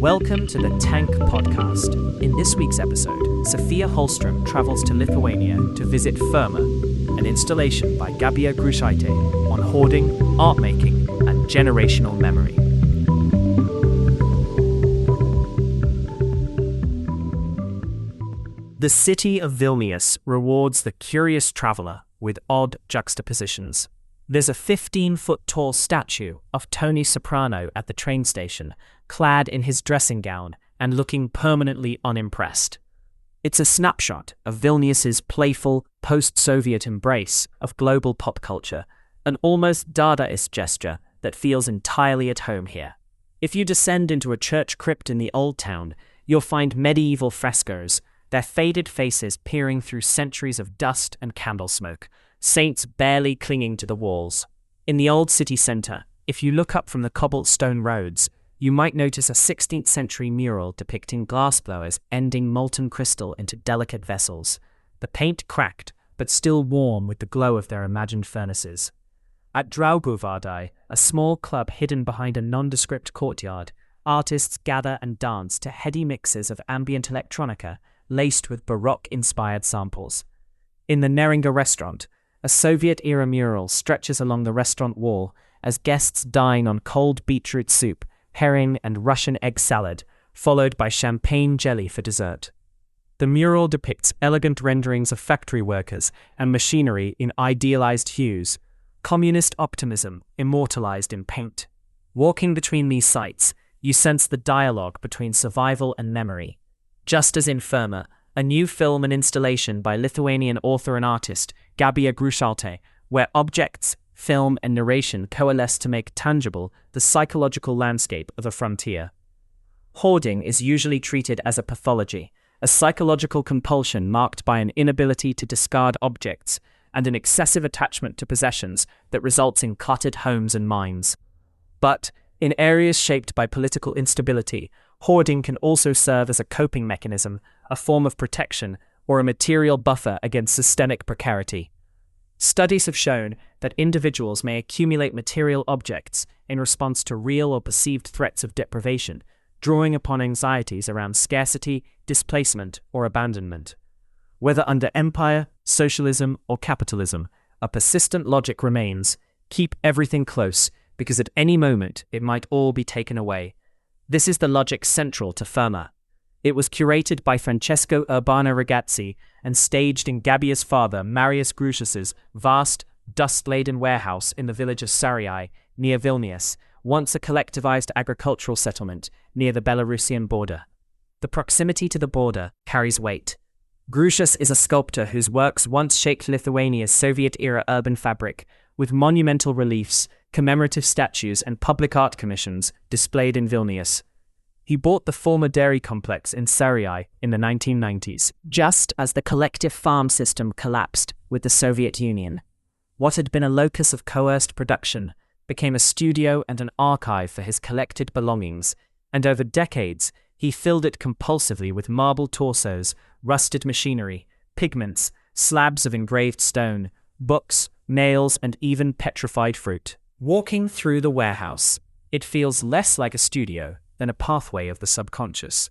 Welcome to the Tank Podcast. In this week's episode, Sofia Hallstrom travels to Lithuania to visit Ferma, an installation by Gabija Grušaitė on hoarding, art making, and generational memory. The city of Vilnius rewards the curious traveler with odd juxtapositions. There's a 15-foot-tall statue of Tony Soprano at the train station, clad in his dressing gown and looking permanently unimpressed. It's a snapshot of Vilnius's playful, post-Soviet embrace of global pop culture, an almost Dadaist gesture that feels entirely at home here. If you descend into a church crypt in the Old Town, you'll find medieval frescoes, their faded faces peering through centuries of dust and candle smoke, saints barely clinging to the walls. In the old city centre, if you look up from the cobblestone roads, you might notice a 16th century mural depicting glassblowers ending molten crystal into delicate vessels, the paint cracked but still warm with the glow of their imagined furnaces. At Drauguvardai, a small club hidden behind a nondescript courtyard, artists gather and dance to heady mixes of ambient electronica laced with Baroque-inspired samples. In the Neringa restaurant, a Soviet-era mural stretches along the restaurant wall as guests dine on cold beetroot soup, herring and Russian egg salad, followed by champagne jelly for dessert. The mural depicts elegant renderings of factory workers and machinery in idealized hues, communist optimism immortalized in paint. Walking between these sites, you sense the dialogue between survival and memory. Just as in Ferma, a new film and installation by Lithuanian author and artist Gabija Grušaitė, where objects, film, and narration coalesce to make tangible the psychological landscape of a frontier. Hoarding is usually treated as a pathology, a psychological compulsion marked by an inability to discard objects and an excessive attachment to possessions that results in cluttered homes and minds. But, in areas shaped by political instability, hoarding can also serve as a coping mechanism, a form of protection, or a material buffer against systemic precarity. Studies have shown that individuals may accumulate material objects in response to real or perceived threats of deprivation, drawing upon anxieties around scarcity, displacement, or abandonment. Whether under empire, socialism, or capitalism, a persistent logic remains: keep everything close, because at any moment it might all be taken away. This is the logic central to Ferma. It was curated by Francesco Urbano Ragazzi and staged in Gabija's father Marius Grušaitė's vast, dust-laden warehouse in the village of Sariai, near Vilnius, once a collectivized agricultural settlement near the Belarusian border. The proximity to the border carries weight. Grušaitė is a sculptor whose works once shaped Lithuania's Soviet-era urban fabric, with monumental reliefs, commemorative statues, and public art commissions displayed in Vilnius. He bought the former dairy complex in Sariai in the 1990s, just as the collective farm system collapsed with the Soviet Union. What had been a locus of coerced production became a studio and an archive for his collected belongings, and over decades he filled it compulsively with marble torsos, rusted machinery, pigments, slabs of engraved stone, books, nails, and even petrified fruit. Walking through the warehouse, it feels less like a studio than a pathway of the subconscious,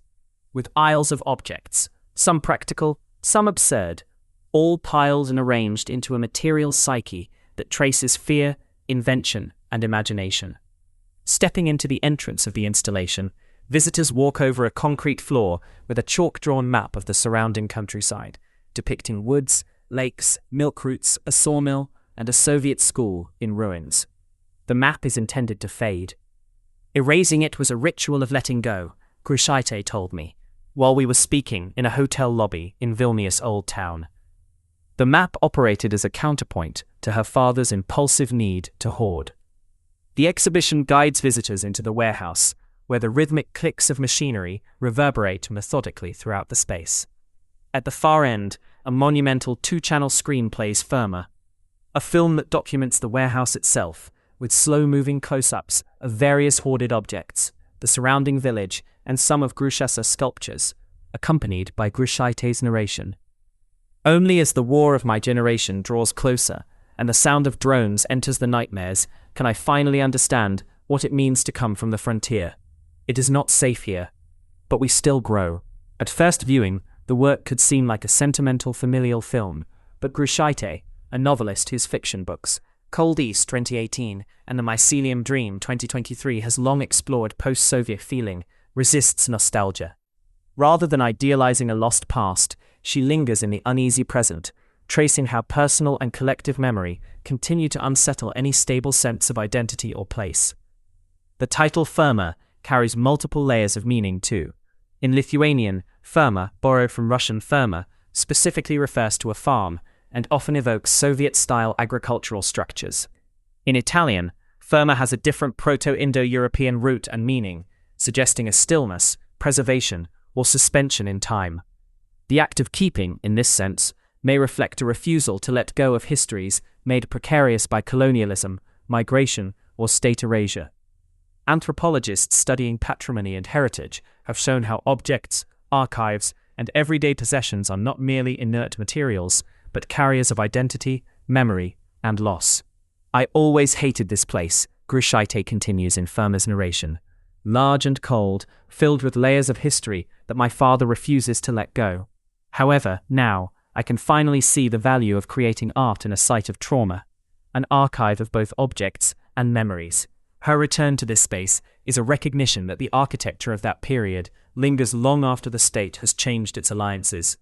with aisles of objects, some practical, some absurd, all piled and arranged into a material psyche that traces fear, invention, and imagination. Stepping into the entrance of the installation, visitors walk over a concrete floor with a chalk-drawn map of the surrounding countryside, depicting woods, lakes, milk routes, a sawmill, and a Soviet school in ruins. The map is intended to fade. Erasing it was a ritual of letting go, Grušaitė told me, while we were speaking in a hotel lobby in Vilnius Old Town. The map operated as a counterpoint to her father's impulsive need to hoard. The exhibition guides visitors into the warehouse, where the rhythmic clicks of machinery reverberate methodically throughout the space. At the far end, a monumental 2-channel screen plays Ferma, a film that documents the warehouse itself, with slow-moving close-ups of various hoarded objects, the surrounding village, and some of Grušaitė's sculptures, accompanied by Grušaitė's narration. Only as the war of my generation draws closer and the sound of drones enters the nightmares can I finally understand what it means to come from the frontier. It is not safe here, but we still grow. At first viewing, the work could seem like a sentimental familial film, but Grušaitė, a novelist whose fiction books, Cold East 2018 and The Mycelium Dream 2023 has long explored post-Soviet feeling, resists nostalgia. Rather than idealizing a lost past, she lingers in the uneasy present, tracing how personal and collective memory continue to unsettle any stable sense of identity or place. The title Ferma carries multiple layers of meaning too. In Lithuanian, Ferma, borrowed from Russian Ferma, specifically refers to a farm and often evokes Soviet-style agricultural structures. In Italian, Ferma has a different Proto-Indo-European root and meaning, suggesting a stillness, preservation, or suspension in time. The act of keeping, in this sense, may reflect a refusal to let go of histories made precarious by colonialism, migration, or state erasure. Anthropologists studying patrimony and heritage have shown how objects, archives, and everyday possessions are not merely inert materials, but carriers of identity, memory, and loss. I always hated this place, Grušaitė continues in Ferma's narration. Large and cold, filled with layers of history that my father refuses to let go. However, now, I can finally see the value of creating art in a site of trauma, an archive of both objects and memories. Her return to this space is a recognition that the architecture of that period lingers long after the state has changed its alliances.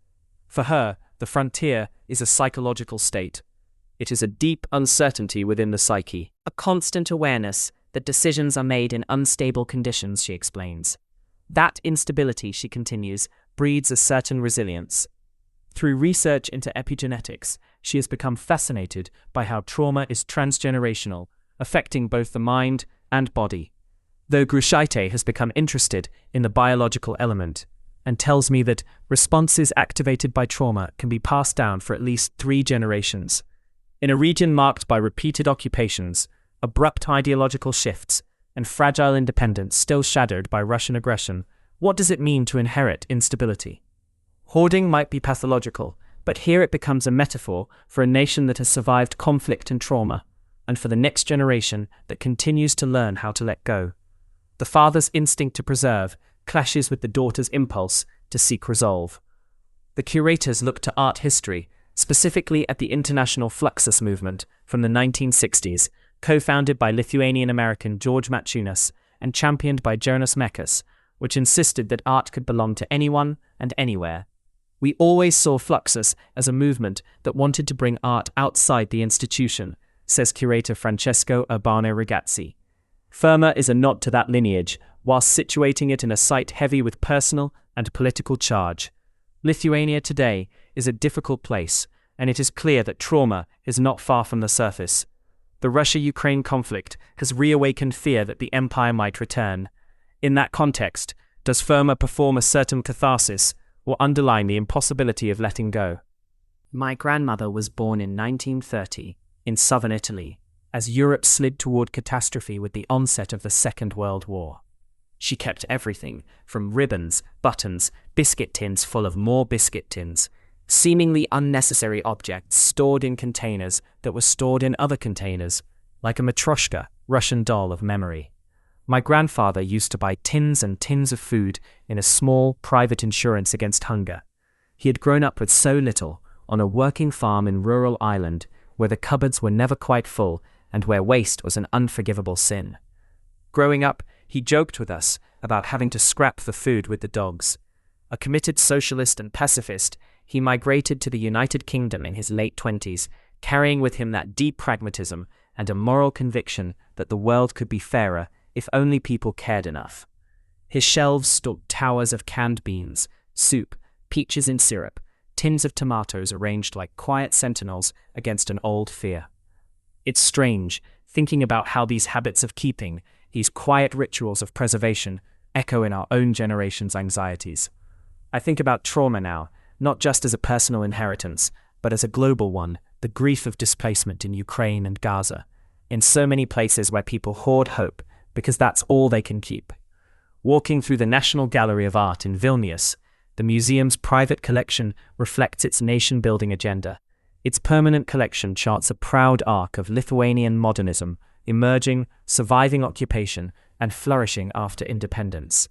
For her, the frontier is a psychological state. It is a deep uncertainty within the psyche, a constant awareness that decisions are made in unstable conditions, she explains. That instability, she continues, breeds a certain resilience. Through research into epigenetics, she has become fascinated by how trauma is transgenerational, affecting both the mind and body. Though Grušaitė has become interested in the biological element, and tells me that responses activated by trauma can be passed down for at least 3 generations. In a region marked by repeated occupations, abrupt ideological shifts, and fragile independence still shadowed by Russian aggression, what does it mean to inherit instability? Hoarding might be pathological, but here it becomes a metaphor for a nation that has survived conflict and trauma, and for the next generation that continues to learn how to let go. The father's instinct to preserve clashes with the daughter's impulse to seek resolve. The curators look to art history, specifically at the international Fluxus movement from the 1960s, co-founded by Lithuanian-American George Mačiūnas and championed by Jonas Mekas, which insisted that art could belong to anyone and anywhere. We always saw Fluxus as a movement that wanted to bring art outside the institution, says curator Francesco Urbano Ragazzi. Ferma is a nod to that lineage, whilst situating it in a site heavy with personal and political charge. Lithuania today is a difficult place, and it is clear that trauma is not far from the surface. The Russia-Ukraine conflict has reawakened fear that the empire might return. In that context, does Ferma perform a certain catharsis or underline the impossibility of letting go? My grandmother was born in 1930 in southern Italy, as Europe slid toward catastrophe with the onset of the Second World War. She kept everything, from ribbons, buttons, biscuit tins full of more biscuit tins, seemingly unnecessary objects stored in containers that were stored in other containers, like a matryoshka, Russian doll of memory. My grandfather used to buy tins and tins of food in a small, private insurance against hunger. He had grown up with so little, on a working farm in rural Ireland, where the cupboards were never quite full and where waste was an unforgivable sin. Growing up, he joked with us about having to scrap the food with the dogs. A committed socialist and pacifist, he migrated to the United Kingdom in his late 20s, carrying with him that deep pragmatism and a moral conviction that the world could be fairer if only people cared enough. His shelves stocked towers of canned beans, soup, peaches in syrup, tins of tomatoes arranged like quiet sentinels against an old fear. It's strange, thinking about how these habits of keeping, these quiet rituals of preservation, echo in our own generation's anxieties. I think about trauma now, not just as a personal inheritance, but as a global one, the grief of displacement in Ukraine and Gaza, in so many places where people hoard hope because that's all they can keep. Walking through the National Gallery of Art in Vilnius, the museum's private collection reflects its nation-building agenda. Its permanent collection charts a proud arc of Lithuanian modernism, emerging, surviving occupation, and flourishing after independence.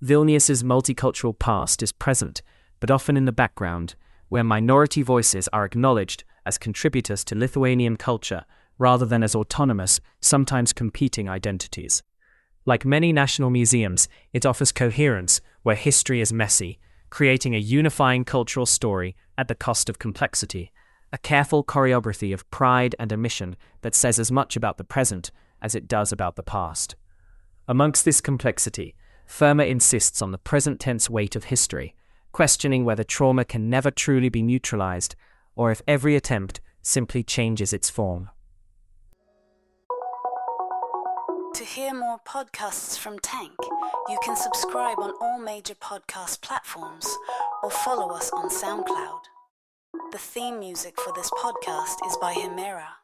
Vilnius's multicultural past is present, but often in the background, where minority voices are acknowledged as contributors to Lithuanian culture rather than as autonomous, sometimes competing identities. Like many national museums, it offers coherence where history is messy, creating a unifying cultural story at the cost of complexity, a careful choreography of pride and omission that says as much about the present as it does about the past. Amongst this complexity, Ferma insists on the present tense weight of history, questioning whether trauma can never truly be neutralized or if every attempt simply changes its form. To hear more podcasts from Tank, you can subscribe on all major podcast platforms or follow us on SoundCloud. The theme music for this podcast is by Himera.